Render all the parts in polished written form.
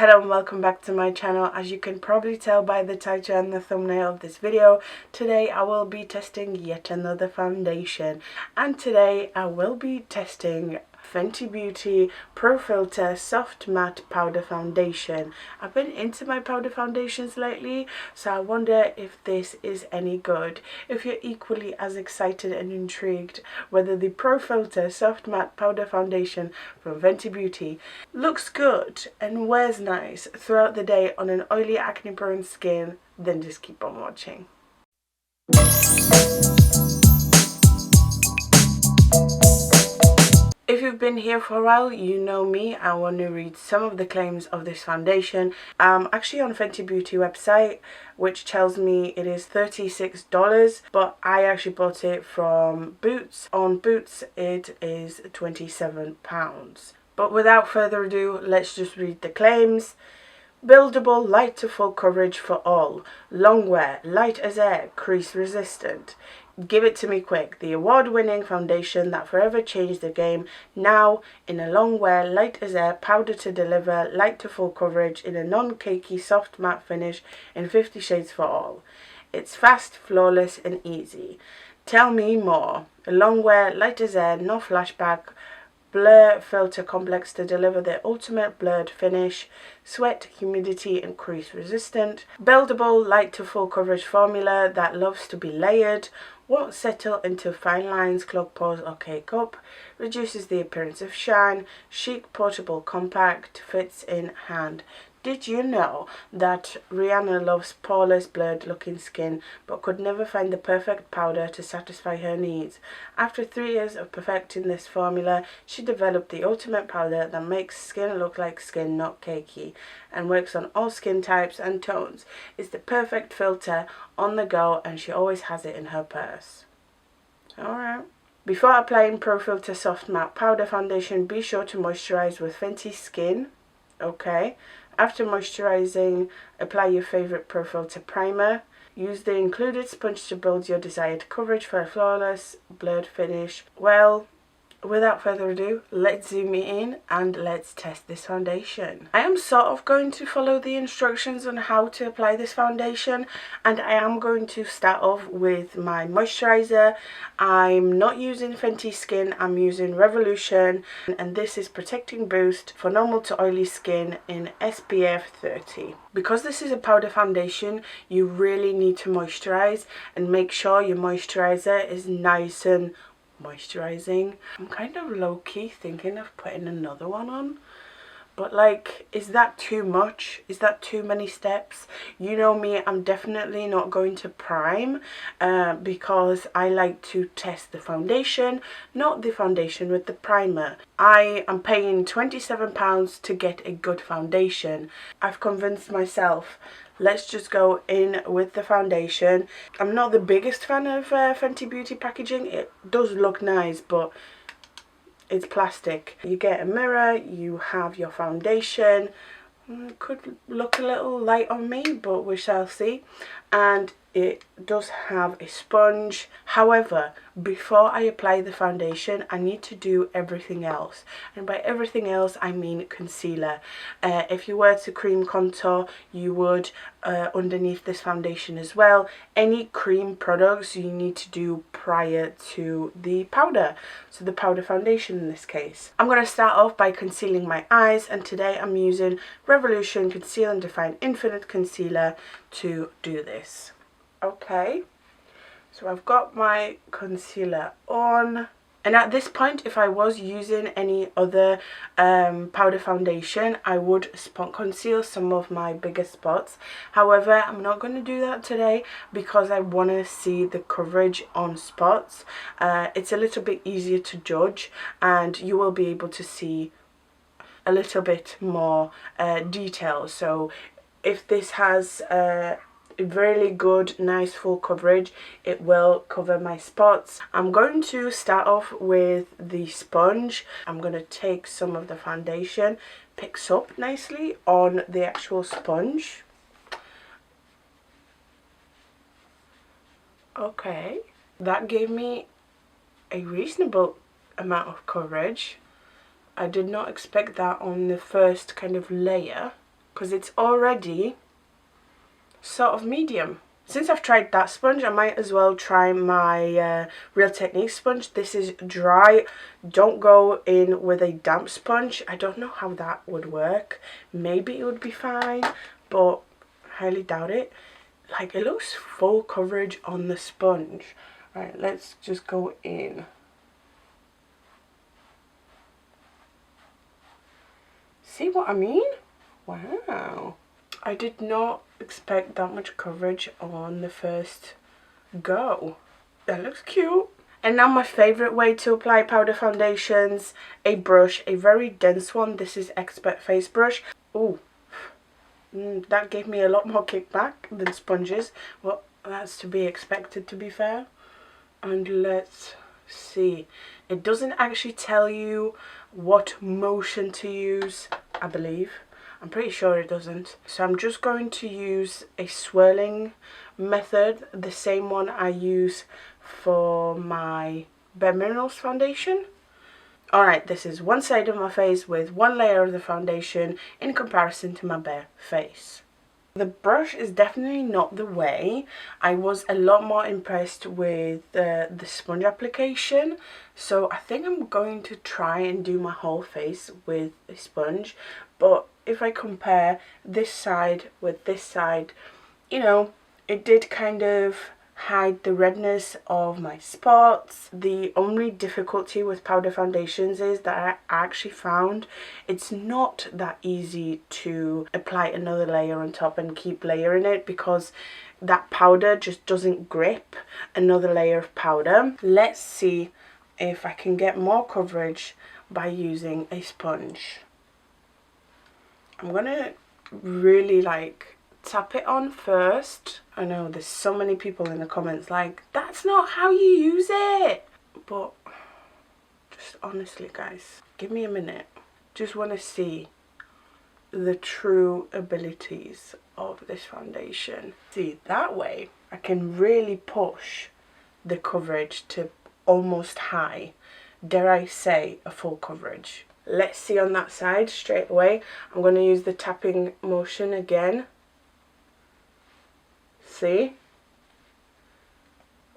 Hello and welcome back to my channel. As you can probably tell by the title and the thumbnail of this video, today I will be testing yet another foundation, and today I will be testing Fenty Beauty Pro Filt'R Soft Matte Powder Foundation. I've been into my powder foundations lately, so I wonder if this is any good. If you're equally as excited and intrigued whether the Pro Filt'R Soft Matte Powder Foundation from Fenty Beauty looks good and wears nice throughout the day on an oily acne prone skin, then just keep on watching. If you've been here for a while, you know me. I want to read some of the claims of this foundation. Actually on Fenty Beauty website, which tells me it is $36, but I actually bought it from Boots. On Boots it is £27. But without further ado, let's just read the claims. Buildable, light to full coverage for all. Long wear, light as air, crease resistant. Give it to me quick. The award-winning foundation that forever changed the game. Now in a long wear, light as air, powder to deliver, light to full coverage in a non-cakey soft matte finish in 50 shades for all. It's fast, flawless and easy. Tell me more. A long wear, light as air, no flashback. Blur filter complex to deliver the ultimate blurred finish. Sweat, humidity and crease resistant. Buildable, light to full coverage formula that loves to be layered. Won't settle into fine lines, clog pores or cake up. Reduces the appearance of shine. Chic, portable, compact. Fits in hand. Did you know that Rihanna loves poreless, blurred looking skin but could never find the perfect powder to satisfy her needs? After 3 years of perfecting this formula, she developed the ultimate powder that makes skin look like skin, not cakey, and works on all skin types and tones. It's the perfect filter on the go and she always has it in her purse. Alright. Before applying Pro Filt'R Soft Matte Powder Foundation, be sure to moisturize with Fenty Skin. Okay. After moisturizing, apply your favorite Pro Filt'R primer. Use the included sponge to build your desired coverage for a flawless blurred finish. Well, without further ado, let's zoom in and let's test this foundation. I am sort of going to follow the instructions on how to apply this foundation, and I am going to start off with my moisturizer. I'm not using Fenty Skin, I'm using Revolution, and this is Protecting Boost for normal to oily skin in SPF 30. Because this is a powder foundation, you really need to moisturize and make sure your moisturizer is nice and moisturizing. I'm kind of low-key thinking of putting another one on, but like, is that too much? Is that too many steps? You know me, I'm definitely not going to prime because I like to test the foundation, not the foundation with the primer. I am paying £27 to get a good foundation. I've convinced myself, let's just go in with the foundation. I'm not the biggest fan of Fenty Beauty packaging. It does look nice, but it's plastic. You get a mirror, you have your foundation. Could look a little light on me, but we shall see. And it does have a sponge. However, before I apply the foundation, I need to do everything else, and by everything else I mean concealer. If you were to cream contour, you would underneath this foundation as well. Any cream products you need to do prior to the powder, so the powder foundation in this case. I'm going to start off by concealing my eyes, and today I'm using Revolution Conceal and Define Infinite Concealer to do this. Okay, so I've got my concealer on, and at this point, if I was using any other powder foundation, I would spot conceal some of my bigger spots. However, I'm not going to do that today because I want to see the coverage on spots. It's a little bit easier to judge, and you will be able to see a little bit more detail. So if this has really good, nice full coverage, it will cover my spots. I'm going to start off with the sponge. I'm going to take some of the foundation, picks up nicely on the actual sponge. Okay, that gave me a reasonable amount of coverage. I did not expect that on the first kind of layer. because it's already sort of medium. Since I've tried that sponge, I might as well try my Real Technique sponge. This is dry. Don't go in with a damp sponge. I don't know how that would work. Maybe it would be fine, but I highly doubt it. Like, it looks full coverage on the sponge. Right, let's just go in. See what I mean? Wow. I did not expect that much coverage on the first go. That looks cute. And now my favourite way to apply powder foundations, a brush, a very dense one. This is Expert Face Brush. Ooh, that gave me a lot more kickback than sponges. Well, that's to be expected, to be fair. And let's see. It doesn't actually tell you what motion to use, I believe. I'm pretty sure it doesn't. So I'm just going to use a swirling method, the same one I use for my Bare Minerals foundation. Alright, this is one side of my face with one layer of the foundation in comparison to my bare face. The brush is definitely not the way. I was a lot more impressed with the sponge application, so I think I'm going to try and do my whole face with a sponge. But if I compare this side with this side, you know, it did kind of hide the redness of my spots. The only difficulty with powder foundations is that I actually found it's not that easy to apply another layer on top and keep layering it, because that powder just doesn't grip another layer of powder. Let's see if I can get more coverage by using a sponge. I'm gonna really like tap it on first. I know there's so many people in the comments like, that's not how you use it. But just honestly, guys, give me a minute. Just want to see the true abilities of this foundation. See, that way I can really push the coverage to almost high, dare I say a full coverage. Let's see on that side straight away. I'm going to use the tapping motion again. See?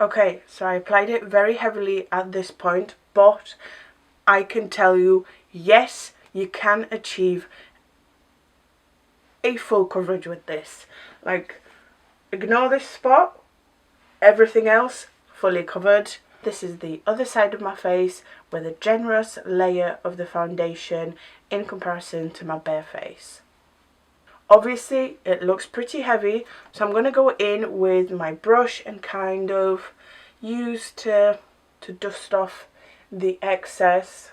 Okay, so I applied it very heavily at this point, but I can tell you, yes, you can achieve a full coverage with this. Like, ignore this spot, everything else fully covered. This is the other side of my face with a generous layer of the foundation in comparison to my bare face. Obviously it looks pretty heavy, so I'm going to go in with my brush and kind of use to dust off the excess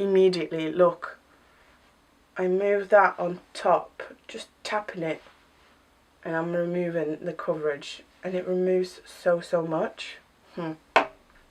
immediately. Look, I move that on top, just tapping it, and I'm removing the coverage, and it removes so much.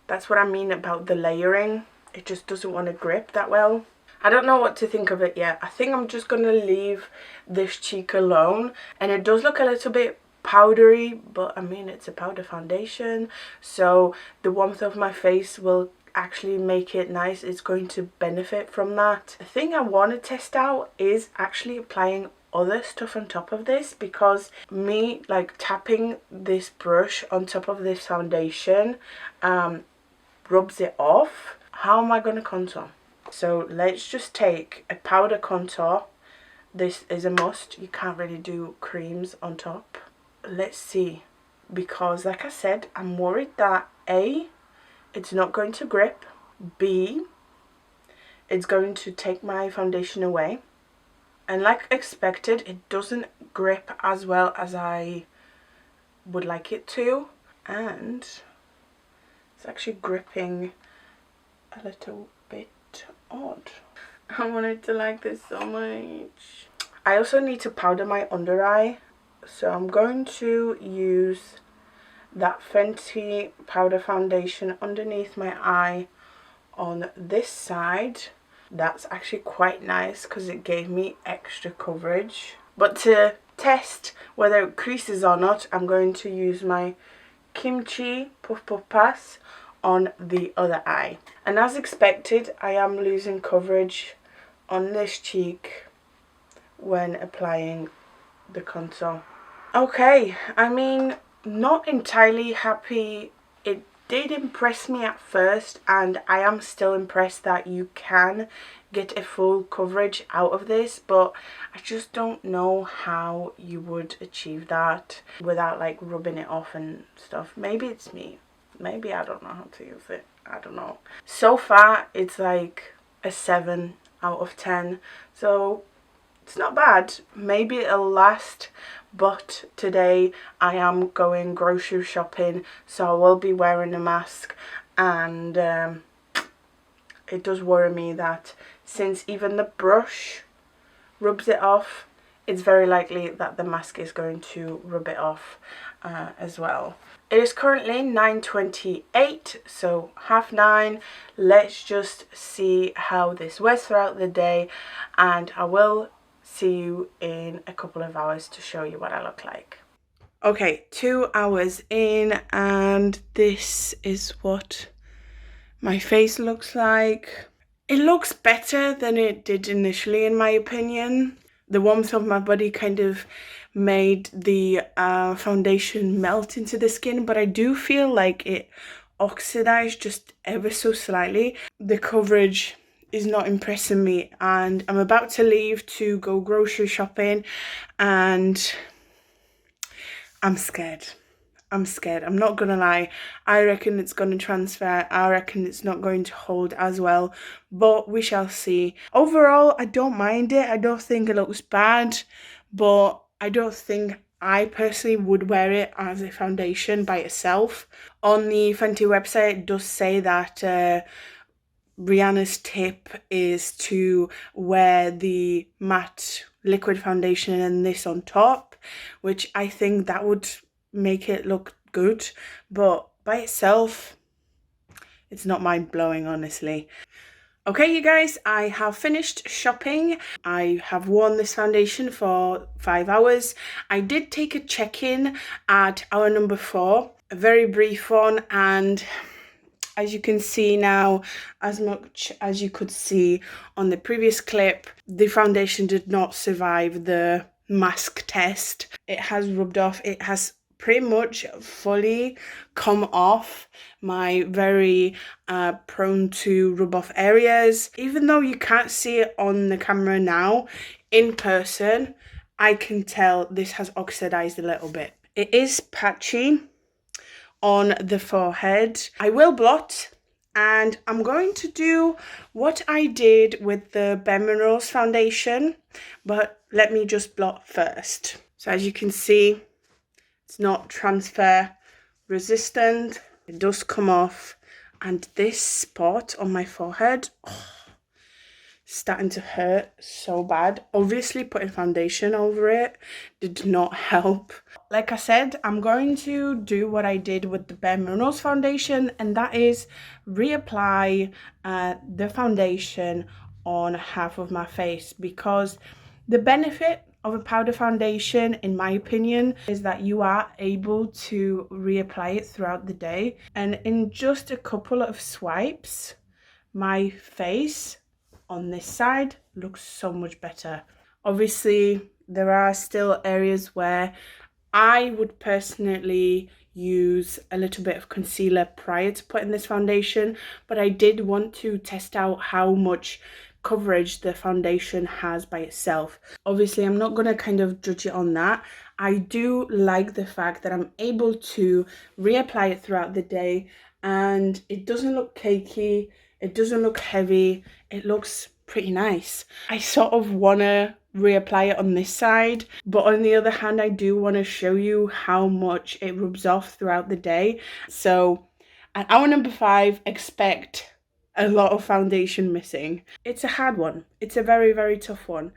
That's what I mean about the layering. It just doesn't want to grip that well. I don't know what to think of it yet. I think I'm just going to leave this cheek alone. And it does look a little bit powdery, but I mean, it's a powder foundation. So the warmth of my face will actually make it nice. It's going to benefit from that. The thing I want to test out is actually applying other stuff on top of this, because me like tapping this brush on top of this foundation rubs it off. How am I going to contour? So let's just take a powder contour. This is a must. You can't really do creams on top. Let's see, because like I said, I'm worried that A, it's not going to grip, B, it's going to take my foundation away, and like expected, it doesn't grip as well as I would like it to, and it's actually gripping a little bit odd. I wanted to like this so much. I also need to powder my under eye, so I'm going to use that Fenty powder foundation underneath my eye on this side. That's actually quite nice because it gave me extra coverage. But to test whether it creases or not, I'm going to use my Kimchi Puff Puff Pass on the other eye. And as expected, I am losing coverage on this cheek when applying the contour. Okay, I mean, not entirely happy. It did impress me at first, and I am still impressed that you can get a full coverage out of this, but I just don't know how you would achieve that without like rubbing it off and stuff. Maybe it's me. Maybe I don't know how to use it. I don't know. So far, it's like a 7 out of 10. So it's not bad. Maybe it'll last, but today I am going grocery shopping, so I will be wearing a mask, and it does worry me that since even the brush rubs it off, it's very likely that the mask is going to rub it off as well. It is currently 9:28, so 9:30. Let's just see how this wears throughout the day, and I will see you in a couple of hours to show you what I look like. Okay, 2 hours in, and this is what my face looks like. It looks better than it did initially, in my opinion. The warmth of my body kind of made the foundation melt into the skin, but I do feel like it oxidized just ever so slightly. The coverage is not impressing me, and I'm about to leave to go grocery shopping, and I'm scared. I'm scared. I'm not gonna lie. I reckon it's gonna transfer. I reckon it's not going to hold as well, but we shall see. Overall, I don't mind it. I don't think it looks bad, but I don't think I personally would wear it as a foundation by itself. On the Fenty website, it does say that Rihanna's tip is to wear the matte liquid foundation and this on top, which I think that would make it look good, but by itself it's not mind-blowing, honestly. Okay, you guys, I have finished shopping. I have worn this foundation for 5 hours. I did take a check-in at hour number 4, a very brief one, and as you can see now, as much as you could see on the previous clip, the foundation did not survive the mask test. It has rubbed off. It has pretty much fully come off my very prone to rub off areas. Even though you can't see it on the camera now, in person, I can tell this has oxidized a little bit. It is patchy on the forehead. I will blot, and I'm going to do what I did with the Bare Minerals foundation, but let me just blot first. So as you can see, it's not transfer resistant. It does come off, and this spot on my forehead, starting to hurt so bad. Obviously putting foundation over it did not help. Like I said, I'm going to do what I did with the Bare Minerals foundation, and that is reapply the foundation on half of my face, because the benefit of a powder foundation, in my opinion, is that you are able to reapply it throughout the day, and in just a couple of swipes my face on this side looks so much better. Obviously there are still areas where I would personally use a little bit of concealer prior to putting this foundation, but I did want to test out how much coverage the foundation has by itself. Obviously I'm not going to kind of judge it on that. I do like the fact that I'm able to reapply it throughout the day, and it doesn't look cakey, it doesn't look heavy, it looks pretty nice. I sort of want to reapply it on this side, but on the other hand I do want to show you how much it rubs off throughout the day. So at hour number 5, expect a lot of foundation missing. It's a hard one. It's a very, very tough one,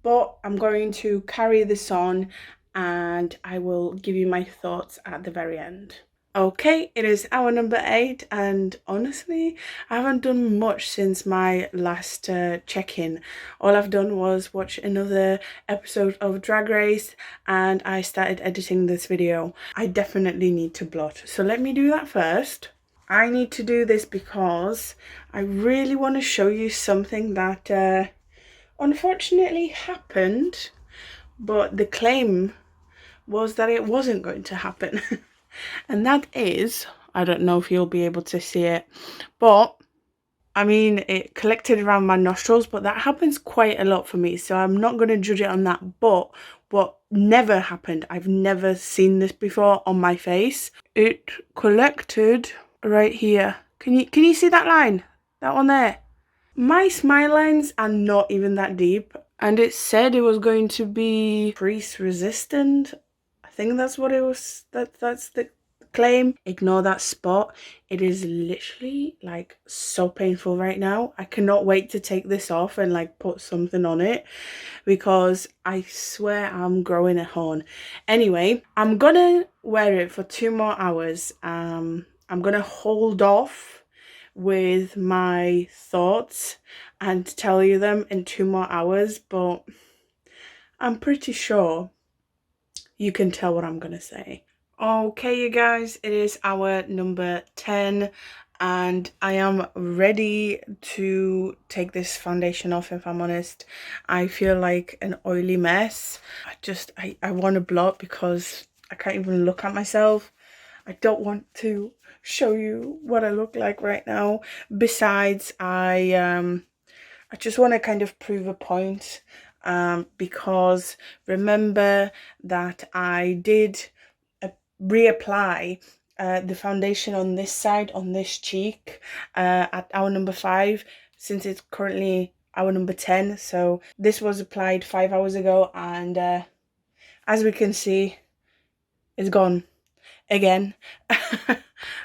but I'm going to carry this on and I will give you my thoughts at the very end. Okay, it is hour number 8, and honestly I haven't done much since my last check-in. All I've done was watch another episode of Drag Race, and I started editing this video. I definitely need to blot, so let me do that first. I need to do this because I really want to show you something that unfortunately happened, but the claim was that it wasn't going to happen. And that is, I don't know if you'll be able to see it, but I mean, it collected around my nostrils, but that happens quite a lot for me, so I'm not going to judge it on that. But what never happened, I've never seen this before on my face. It collected right here. Can you see that line? That one there? My smile lines are not even that deep, and it said it was going to be crease resistant. I think that's what it was. That's the claim. Ignore that spot. It is literally like so painful right now. I cannot wait to take this off and like put something on it, because I swear I'm growing a horn. Anyway, I'm gonna wear it for 2 more hours. I'm gonna hold off with my thoughts and tell you them in 2 more hours, but I'm pretty sure you can tell what I'm gonna say. Okay, you guys, it is hour number 10 and I am ready to take this foundation off. If I'm honest, I feel like an oily mess. I want to blow it because I can't even look at myself. I don't want to show you what I look like right now. Besides, I just want to kind of prove a point, because remember that I did reapply the foundation on this side, on this cheek, at hour number 5, since it's currently hour number 10. So this was applied 5 hours ago, and as we can see, it's gone again.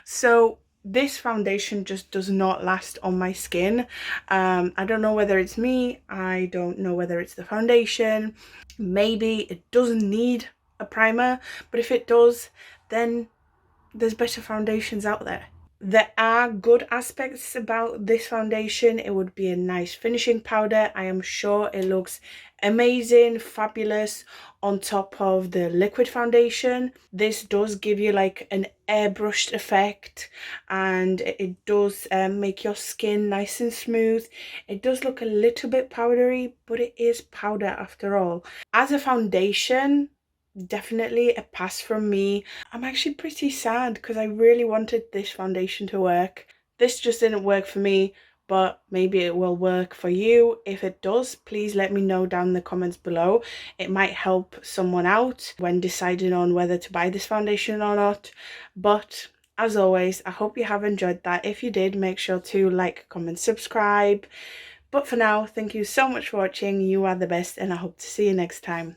So this foundation just does not last on my skin. I don't know whether it's me, I don't know whether it's the foundation. Maybe it doesn't need a primer, but if it does, then there's better foundations out there. There are good aspects about this foundation. It would be a nice finishing powder. I am sure it looks amazing, fabulous on top of the liquid foundation. This does give you like an airbrushed effect, and it does make your skin nice and smooth. It does look a little bit powdery, but it is powder after all. As a foundation, definitely a pass from me. I'm actually pretty sad because I really wanted this foundation to work. This just didn't work for me, but maybe it will work for you. If it does, please let me know down in the comments below. It might help someone out when deciding on whether to buy this foundation or not. But as always, I hope you have enjoyed that. If you did, make sure to like, comment, subscribe. But for now, thank you so much for watching. You are the best, and I hope to see you next time.